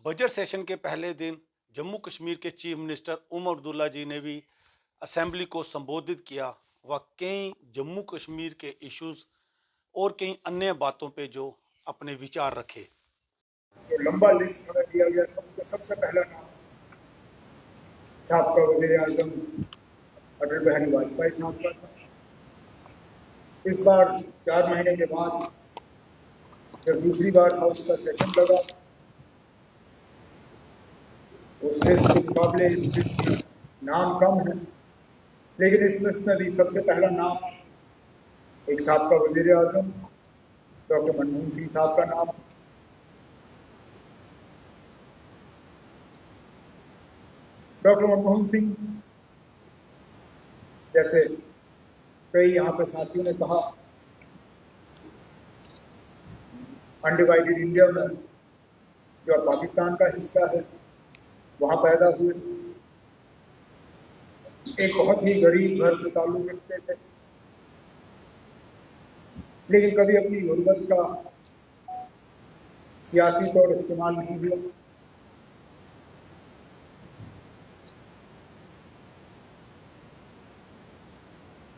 Budget session के पहले दिन जम्मू कश्मीर के चीफ मिनिस्टर उमर अब्दुल्ला जी ने भी असेंबली को संबोधित किया व कई जम्मू कश्मीर के इश्यूज और कई अन्य बातों पे जो अपने विचार रखे। जो लंबा लिस्ट हमें दिया गया था उसका सबसे पहला नाम साहब का वजीर आजम अटल बिहारी वाजपेयी साहब का था। इस बार 4 महीने के बाद जब दूसरी बार हाउस का सेशन लगा, उस लिस्ट के मुकाबले इस लिस्ट में नाम कम है, लेकिन इस लिस्ट में भी सबसे पहला नाम एक साहब का वजीर आजम डॉक्टर मनमोहन सिंह साहब का नाम। डॉक्टर मनमोहन सिंह, जैसे कई यहाँ पर साथियों ने कहा, अनडिवाइडेड इंडिया में जो अब पाकिस्तान का हिस्सा है वहां पैदा हुए। एक बहुत ही गरीब घर से ताल्लुक रखते थे, लेकिन कभी अपनी गुर्बत का सियासी तौर इस्तेमाल नहीं हुआ।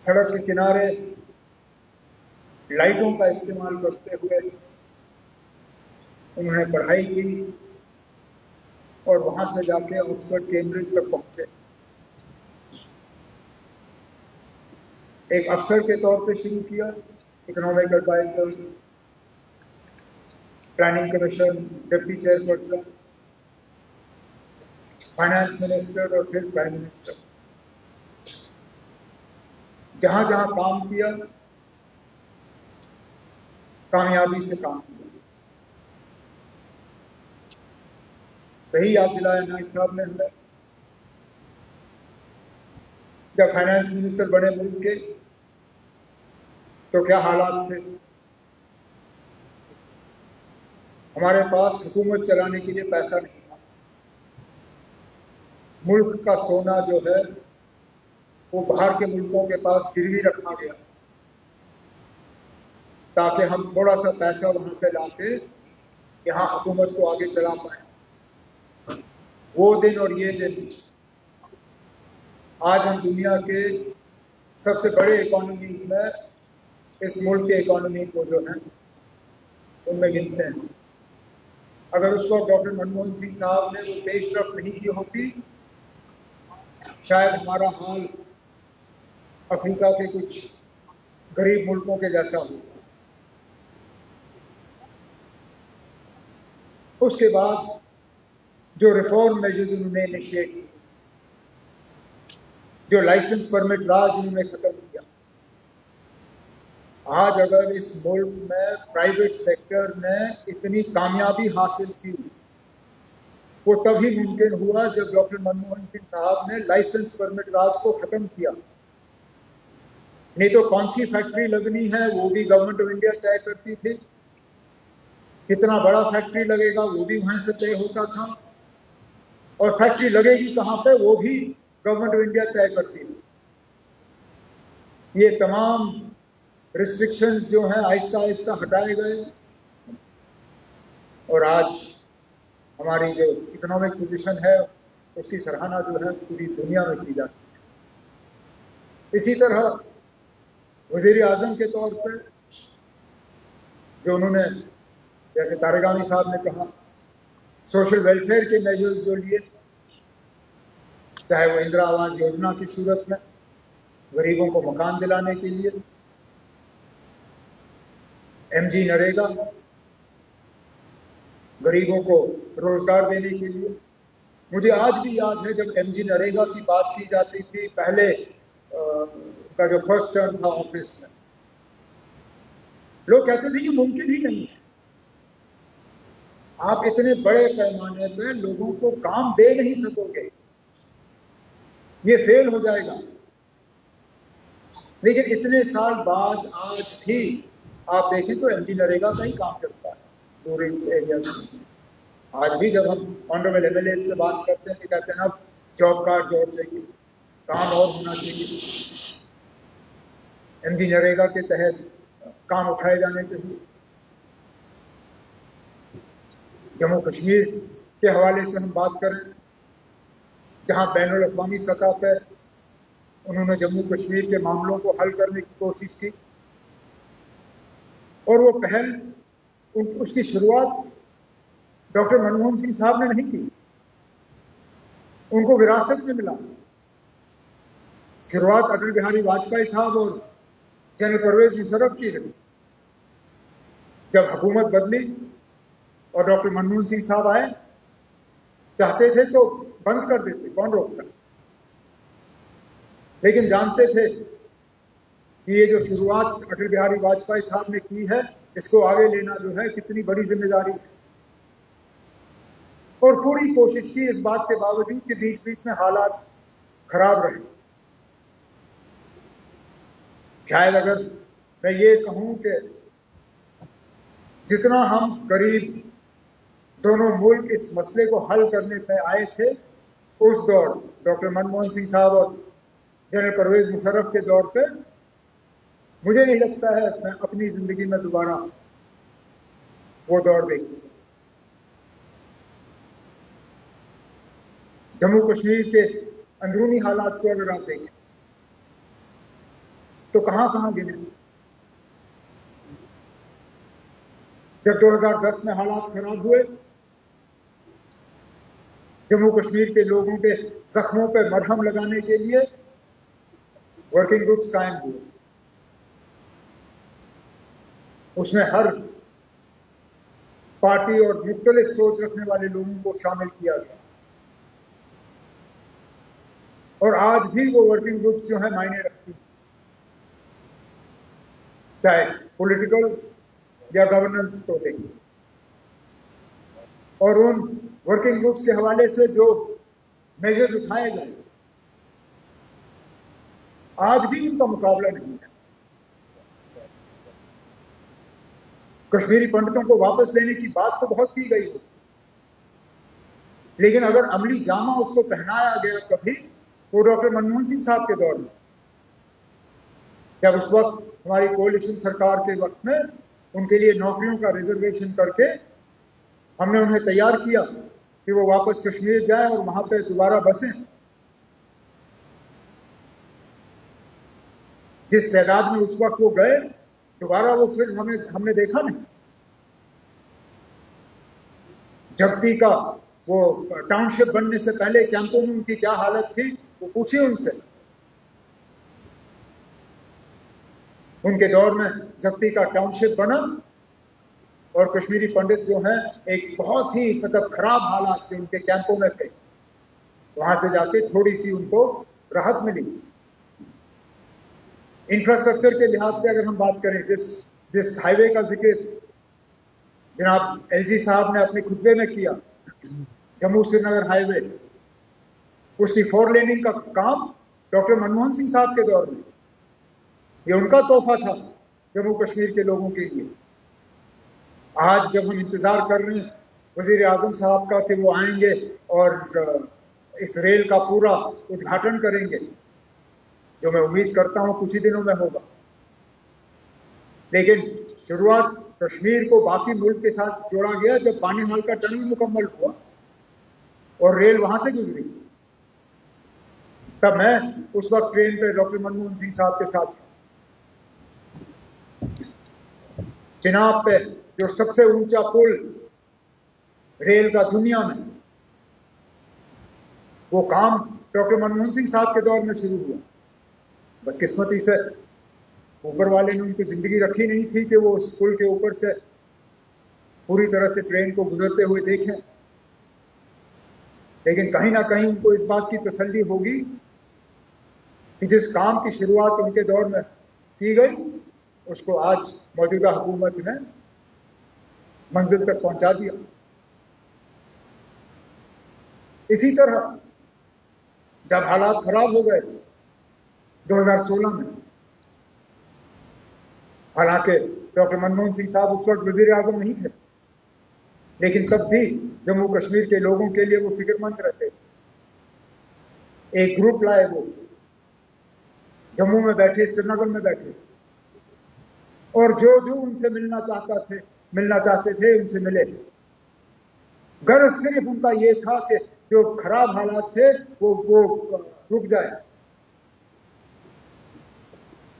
सड़क के किनारे लाइटों का इस्तेमाल करते हुए उन्होंने पढ़ाई की और वहां से जाके ऑक्सफोर्ड कैम्ब्रिज तक पहुंचे। एक अफसर के तौर पे शुरू किया, economic adviser, planning commission, deputy chairperson, finance minister और फिर प्राइम मिनिस्टर। जहां जहां काम किया, कामयाबी से काम किया। सही याद दिलाया नाइक साहब ने हमें, जब फाइनेंस मिनिस्टर बने मुल्क के तो क्या हालात थे। हमारे पास हुकूमत चलाने के लिए पैसा नहीं था। मुल्क का सोना जो है वो बाहर के मुल्कों के पास गिरवी रखा गया ताकि हम थोड़ा सा पैसा वहां से लाके यहाँ हुकूमत को आगे चला पाए। वो दिन और ये दिन, आज हम दुनिया के सबसे बड़े इकोनॉमीज में इस मुल्क के इकोनॉमी को जो है उनमें गिनते हैं। अगर उसको डॉक्टर मनमोहन सिंह साहब ने वो पेशरफ नहीं की होती, शायद हमारा हाल अफ्रीका के कुछ गरीब मुल्कों के जैसा होता। उसके बाद जो रिफॉर्म मेजर्स उन्होंने इनिशिएट किए, जो लाइसेंस परमिट राज उन्होंने खत्म किया, आज अगर इस मुल्क में प्राइवेट सेक्टर ने इतनी कामयाबी हासिल की, वो तभी मुमकिन हुआ जब डॉक्टर मनमोहन सिंह साहब ने लाइसेंस परमिट राज को खत्म किया। नहीं तो कौन सी फैक्ट्री लगनी है वो भी गवर्नमेंट ऑफ इंडिया तय करती थी, कितना बड़ा फैक्ट्री लगेगा वो भी वहां से तय होता था, और फैक्ट्री लगेगी कहां पे वो भी गवर्नमेंट ऑफ इंडिया तय करती थी। ये तमाम रिस्ट्रिक्शंस जो हैं आहिस्ता आहिस्ता हटाए गए और आज हमारी जो इकोनॉमिक पोजीशन है उसकी सराहना जो है पूरी दुनिया में की जाती है। इसी तरह वजीर आजम के तौर पर जो उन्होंने, जैसे तारिगामी साहब ने कहा, सोशल वेलफेयर के मेजर्स जो लिए, चाहे वो इंदिरा आवास योजना की सूरत में गरीबों को मकान दिलाने के लिए, एमजी नरेगा गरीबों को रोजगार देने के लिए। मुझे आज भी याद है जब एमजी नरेगा की बात की जाती थी, पहले का जो फर्स्ट टर्म था ऑफिस में, लोग कहते थे कि मुमकिन ही नहीं है, आप इतने बड़े पैमाने पर लोगों को काम दे नहीं सकोगे, ये फेल हो जाएगा। लेकिन इतने साल बाद आज भी आप देखें तो एमजी नरेगा का ही काम चलता है रूरल एरिया में। आज भी जब हम ऑनरेबल एमएलए से बात करते हैं तो कहते हैं अब जॉब कार्ड और चाहिए, काम और होना चाहिए, एमजी नरेगा के तहत काम उठाए जाने चाहिए। जम्मू कश्मीर के हवाले से हम बात करें, जहां बैनुल अक़वामी सतह पर उन्होंने जम्मू कश्मीर के मामलों को हल करने की कोशिश की, और वो पहल उसकी शुरुआत डॉक्टर मनमोहन सिंह साहब ने नहीं की, उनको विरासत में मिला। शुरुआत अटल बिहारी वाजपेयी साहब और जनरल परवेज मुशर्रफ की रही। जब हुकूमत बदली और डॉक्टर मनमोहन सिंह साहब आए, चाहते थे तो बंद कर देते, कौन रोकता, लेकिन जानते थे कि ये जो शुरुआत अटल बिहारी वाजपेयी साहब ने की है, इसको आगे लेना जो है कितनी बड़ी जिम्मेदारी है। और पूरी कोशिश की, इस बात के बावजूद कि बीच बीच में हालात खराब रहे। शायद अगर मैं ये कहूं कि जितना हम करीब दोनों मुल्क इस मसले को हल करने पे आए थे, उस दौर डॉक्टर मनमोहन सिंह साहब और जनरल परवेज मुशर्रफ के दौर पे, मुझे नहीं लगता है मैं अपनी जिंदगी में दोबारा वो दौर देखूं। जम्मू कश्मीर के अंदरूनी हालात को अगर आप देखें तो कहां कहां गिने। जब 2010 में हालात खराब हुए, जम्मू कश्मीर के लोगों के जख्मों पर मरहम लगाने के लिए वर्किंग ग्रुप्स कायम हुए। उसमें हर पार्टी और मुख्तलिफ सोच रखने वाले लोगों को शामिल किया गया, और आज भी वो वर्किंग ग्रुप्स जो है मायने रखती हैं, चाहे पॉलिटिकल या गवर्नेंस को लेकर। और उन वर्किंग ग्रुप्स के हवाले से जो मेजर्स उठाए गए, आज भी उनका मुकाबला नहीं है। कश्मीरी पंडितों को वापस लेने की बात तो बहुत की गई है, लेकिन अगर अमली जामा उसको पहनाया गया कभी, तो डॉक्टर मनमोहन सिंह साहब के दौर में, जब उस वक्त हमारी कोalition सरकार के वक्त में उनके लिए नौकरियों का रिजर्वेशन करके हमने उन्हें तैयार किया कि वो वापस कश्मीर जाए और वहां पे दोबारा बसें। जिस तादाद में उस वक्त वो गए, दोबारा वो फिर हमने देखा नहीं। जगती का वो टाउनशिप बनने से पहले कैंपों में उनकी क्या हालत थी, वो पूछिए उनसे। उनके दौर में जगती का टाउनशिप बना और कश्मीरी पंडित जो हैं एक बहुत ही मतलब खराब हालात थे उनके कैंपों में थे, वहां से जाके थोड़ी सी उनको राहत मिली। इंफ्रास्ट्रक्चर के लिहाज से अगर हम बात करें, जिस हाईवे का जिक्र जनाब एलजी साहब ने अपने खुतबे में किया, जम्मू श्रीनगर हाईवे, उसकी 4 लेनिंग का काम डॉक्टर मनमोहन सिंह साहब के दौर में, ये उनका तोहफा था जम्मू कश्मीर के लोगों के लिए। आज जब हम इंतजार कर रहे हैं वजीर आजम साहब का कि वो आएंगे और इस रेल का पूरा उद्घाटन करेंगे, जो मैं उम्मीद करता हूं कुछ ही दिनों में होगा, लेकिन शुरुआत कश्मीर को बाकी मुल्क के साथ जोड़ा गया जब बानीहाल का टनल मुकम्मल हुआ और रेल वहां से गुजरी। तब मैं उस वक्त ट्रेन पे डॉक्टर मनमोहन सिंह साहब के साथ चिनाब पे, जो सबसे ऊंचा पुल रेल का दुनिया में, वो काम डॉक्टर मनमोहन सिंह साहब के दौर में शुरू हुआ। बदकिस्मती से ऊपर वाले ने उनकी जिंदगी रखी नहीं थी कि वो उस पुल के ऊपर से पूरी तरह से ट्रेन को गुजरते हुए देखें, लेकिन कहीं ना कहीं उनको इस बात की तसल्ली होगी कि जिस काम की शुरुआत उनके दौर में की गई, उसको आज मौजूदा हुकूमत ने मंजिल तक पहुंचा दिया। इसी तरह जब हालात खराब हो गए 2016 में, हालांकि डॉक्टर मनमोहन सिंह साहब उस वक्त वजीर आजम नहीं थे, लेकिन तब भी जम्मू कश्मीर के लोगों के लिए वो फिक्रमंद रहते। एक ग्रुप लाए, वो जम्मू में बैठे, श्रीनगर में बैठे, और जो जो उनसे मिलना चाहते थे उनसे मिले। गर्ज सिर्फ उनका ये था कि जो खराब हालात थे वो रुक जाए,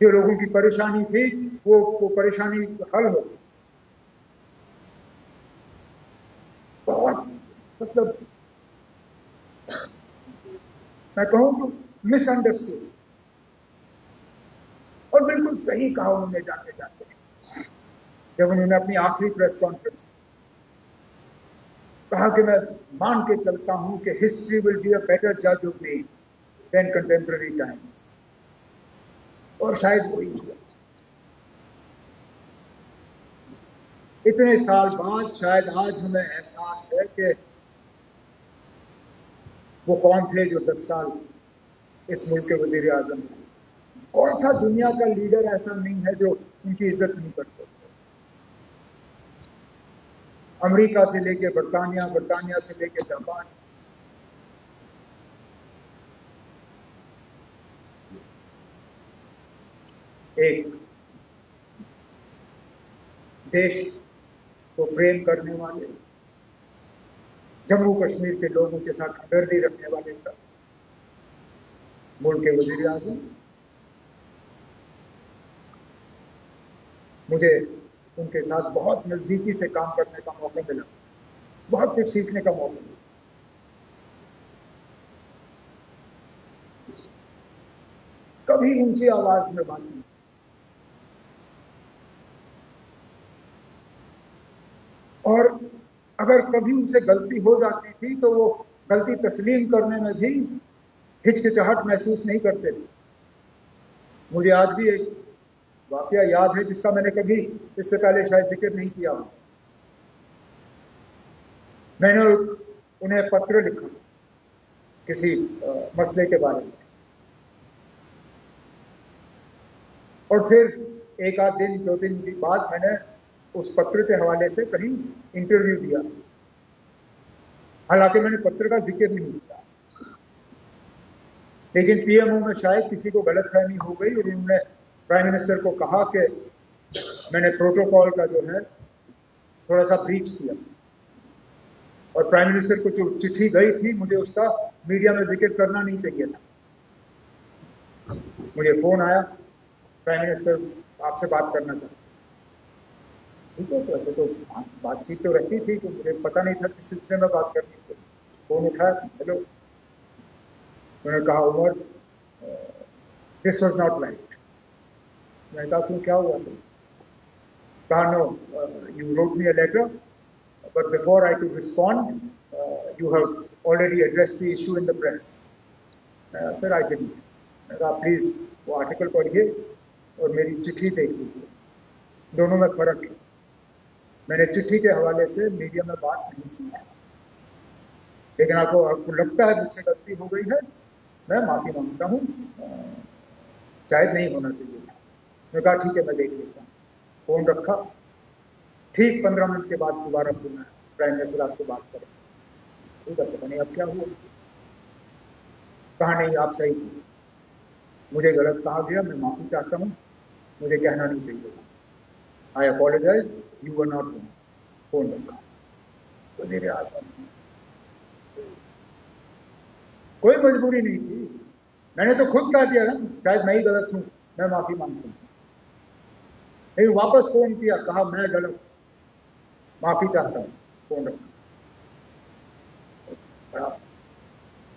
जो लोगों की परेशानी थी वो परेशानी हल हो। बहुत मतलब मैं कहूं तो मिसअंडरस्टूड, और बिल्कुल सही कहा उन्होंने जाते जाते जब उन्होंने अपनी आखिरी प्रेस कॉन्फ्रेंस कहा कि मैं मान के चलता हूं कि history will be a better जज of me than contemporary times, और शायद वही हुआ। इतने साल बाद शायद आज हमें एहसास है कि वो कौन थे जो 10 साल इस मुल्क के वजीर आजम थे। कौन सा दुनिया का लीडर ऐसा नहीं है जो उनकी इज्जत नहीं करते। अमेरिका से लेके बरतानिया, बरतानिया से लेके जापान, एक देश को प्रेम करने वाले, जम्मू कश्मीर के लोगों के साथ हमदर्दी रखने वाले मुल्क के वजीर आजम, मुझे उनके साथ बहुत नजदीकी से काम करने का मौका मिला, बहुत कुछ सीखने का मौका मिला। कभी ऊंची आवाज में बात नहीं, और अगर कभी उनसे गलती हो जाती थी तो वो गलती तस्लीम करने में भी हिचकिचाहट महसूस नहीं करते थे। मुझे आज भी एक वाकया याद है जिसका मैंने कभी इससे पहले शायद जिक्र नहीं किया। मैंने उन्हें पत्र लिखा किसी मसले के बारे में, और फिर एक आध दिन 2 दिन बाद मैंने उस पत्र के हवाले से कहीं इंटरव्यू दिया, हालांकि मैंने पत्र का जिक्र नहीं किया, लेकिन पीएमओ में शायद किसी को गलतफहमी हो गई और उन्होंने प्राइम मिनिस्टर को कहा कि मैंने प्रोटोकॉल का जो है थोड़ा सा ब्रीच किया, और प्राइम मिनिस्टर को जो चिट्ठी गई थी मुझे उसका मीडिया में जिक्र करना नहीं चाहिए था। मुझे फोन आया, प्राइम मिनिस्टर आपसे बात करना चाहते। ठीक है, तो ऐसे तो बातचीत तो रहती थी, तो मुझे पता नहीं था किस सिलसिले में बात करनी थी। फोन उठाया, हेलो। उन्होंने कहा Umar, this was not right. मैंने कहा क्यों, क्या हुआ सर? कहा no, you wrote me a letter, but before I could respond, you have already addressed the issue in the press. Sir, I didn't. Please वो आर्टिकल पढ़िए और मेरी चिट्ठी देख लीजिए, दोनों में फर्क है। मैंने चिट्ठी के हवाले से मीडिया में बात नहीं की है, लेकिन आपको लगता है मुझसे गलती हो गई है, मैं माफी मांगता हूँ, शायद नहीं होना चाहिए। मैंने कहा ठीक है, मैं देख लेता हूँ। फोन रखा, ठीक 15 मिनट के बाद दोबारा फोन आया, प्राइम मिनिस्टर आपसे बात करें। ठीक है, पता नहीं अब क्या हुआ। कहा नहीं, आप सही थे, मुझे गलत कहा गया, मैं माफी चाहता हूँ, मुझे कहना नहीं चाहिए। I apologize, you were not wrong. Phone रखा, वजीर आजम। कोई मजबूरी नहीं थी, मैंने तो खुद कह दिया ना, शायद मैं ही गलत हूं, मैं माफी मांगता हूं। लेकिन वापस फोन किया, कहा मैं गलत, माफी चाहता हूं, फोन रखा।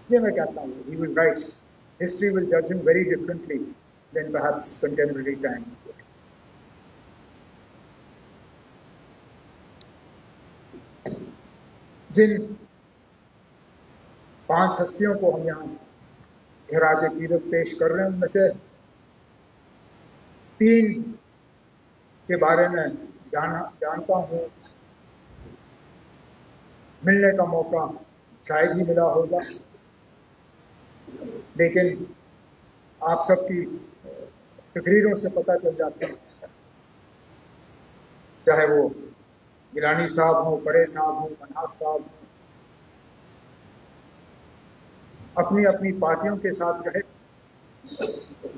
ये मैं कहता हूँ, he will write, history will judge him very differently than perhaps contemporary times. जिन 5 हस्तियों को हम यहाँ खिराज अकीदत पेश कर रहे हैं, उनमें से 3 के बारे में जानता हूँ, मिलने का मौका शायद ही मिला होगा, लेकिन आप सबकी तकरीरों से पता चल जाता है, चाहे वो गिलानी साहब हो, परे साहब हो, मनास साहब हो, अपनी अपनी पार्टियों के साथ रहे,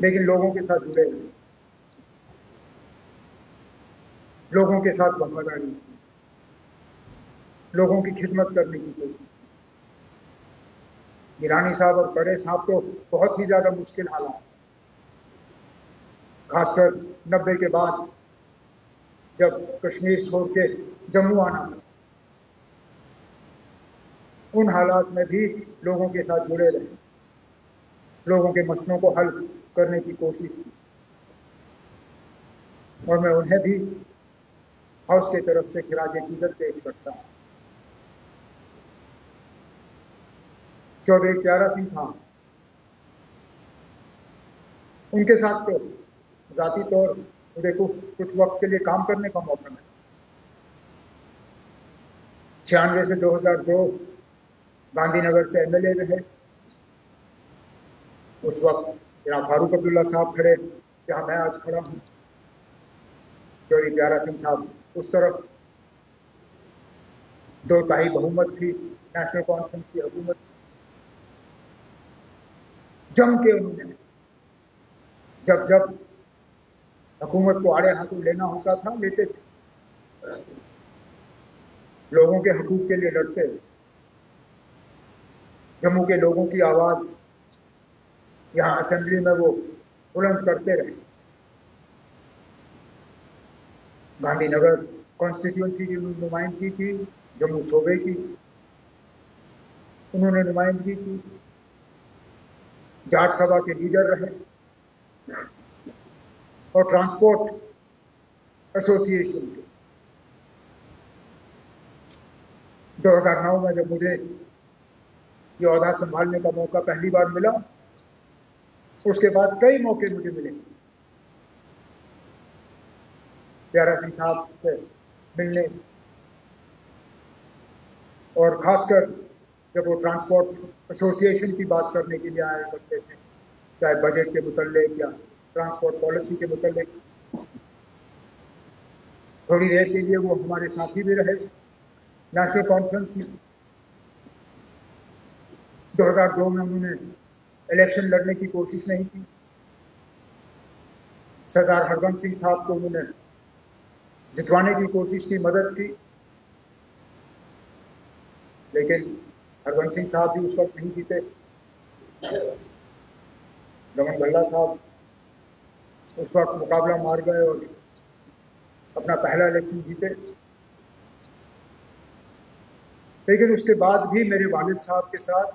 लेकिन लोगों के साथ जुड़े रहे, लोगों के साथ वफादारी, लोगों की खिदमत करने की कोशिश। गिलानी साहब और बड़े साहब तो बहुत ही ज्यादा मुश्किल हालात, खासकर 90 के बाद जब कश्मीर छोड़ के जम्मू आना था, उन हालात में भी लोगों के साथ जुड़े रहे, लोगों के मसलों को हल करने की कोशिश की। और मैं उन्हें भी हाउस की तरफ से खिराज अकीदत पेश करता हूं। चौधरी प्यारा सिंह साहब, उनके साथ तो जाती तौर मुझे कुछ वक्त के लिए काम करने का मौका मिला। 96 से 2002 गांधीनगर से एमएलए रहे। उस वक्त यहाँ फारूक अब्दुल्ला साहब खड़े, जहां मैं आज खड़ा हूं। चौधरी प्यारा सिंह साहब उस तरफ, 2/3 बहुमत थी, नेशनल कॉन्फ्रेंस की हुकूमत। जम के उन्होंने जब जब हुकूमत को आड़े हाथों लेना होता था, लेते थे। लोगों के हकूक के लिए लड़ते, जम्मू के लोगों की आवाज यहां असेंबली में वो बुलंद करते रहे। गांधीनगर कॉन्स्टिट्यूएंसी की नुमाइंदगी की, जम्मू सूबे की उन्होंने नुमाइंदगी की, जाट सभा के लीडर रहे और ट्रांसपोर्ट एसोसिएशन के। 2009 में जब मुझे ये ओहदा संभालने का मौका पहली बार मिला, उसके बाद कई मौके मुझे मिले प्यारा सिंह साहब से मिलने, और खासकर जब वो ट्रांसपोर्ट एसोसिएशन की बात करने के लिए आया करते थे, चाहे बजट के मुतल्लिक या ट्रांसपोर्ट पॉलिसी के मुतल्लिक। थोड़ी देर के लिए वो हमारे साथी भी रहे नेशनल कॉन्फ्रेंस में। 2002 में उन्होंने इलेक्शन लड़ने की कोशिश नहीं की। सरदार हरबंस सिंह साहब को उन्होंने जितवाने की कोशिश की, मदद की, लेकिन हरबंस सिंह साहब भी उस वक्त नहीं जीते। रमन भल्ला साहब उस वक्त मुकाबला मार गए और अपना पहला इलेक्शन जीते। लेकिन उसके बाद भी मेरे वालिद साहब के साथ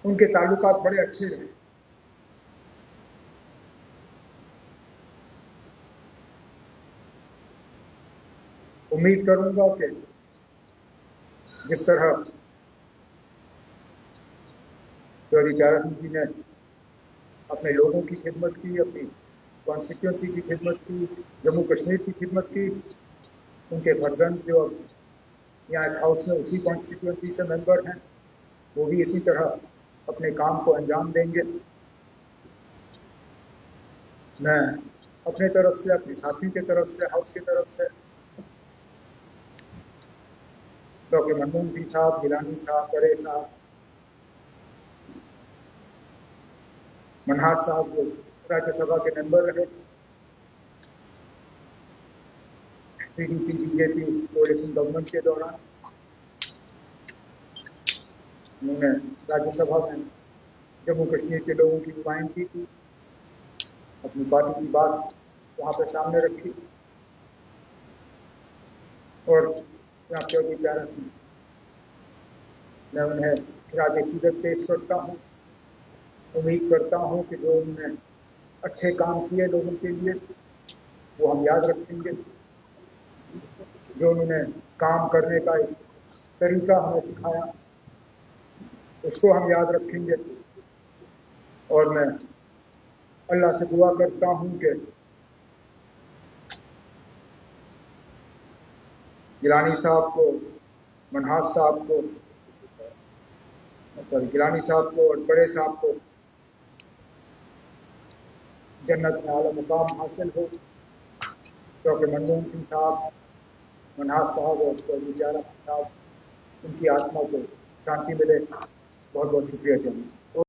उनके ताल्लुकात बड़े अच्छे रहे। उम्मीद करूंगा कि जिस तरह चौधरी प्यारा सिंह जी ने अपने लोगों की खिदमत की, अपनी कॉन्स्टिट्यूंसी की खिदमत की, जम्मू कश्मीर की खिदमत की, उनके फर्जंद जो यहाँ इस हाउस में उसी कॉन्स्टिट्यूंसी से मेंबर हैं, वो भी इसी तरह अपने काम को अंजाम देंगे। मैं अपने तरफ से, अपने साथियों की तरफ से, हाउस की तरफ से डॉक्टर मनमोहन सिंह साहब, गिलानी साहब, बड़े साहब, मनहास साहब जो राज्यसभा के मेंबर रहे, पीडीपी बीजेपी कोalition गवर्नमेंट के दौरान उन्होंने राज्यसभा में जम्मू कश्मीर के लोगों की नुमाइंदगी की, अपनी पार्टी की बात वहां पर सामने रखी। और यहाँ चौधरी प्यारा सिंह, मैं उन्हें खिराज अकीदत पेश करता हूँ। उम्मीद करता हूँ कि जो उन्होंने अच्छे काम किए लोगों के लिए, वो हम याद रखेंगे। जो उन्होंने काम करने का एक तरीका हमें सिखाया, उसको हम याद रखेंगे। और मैं अल्लाह से दुआ करता हूँ कि गिलानी साहब को, मनहास साहब को, गिलानी साहब को और बड़े साहब को जन्नत में आला मुकाम हासिल हो। डॉक्टर मनमोहन सिंह साहब, मनहास साहब और चौधरी प्यारा साहब, उनकी आत्मा को शांति मिले। बहुत बहुत शुक्रिया चाहिए।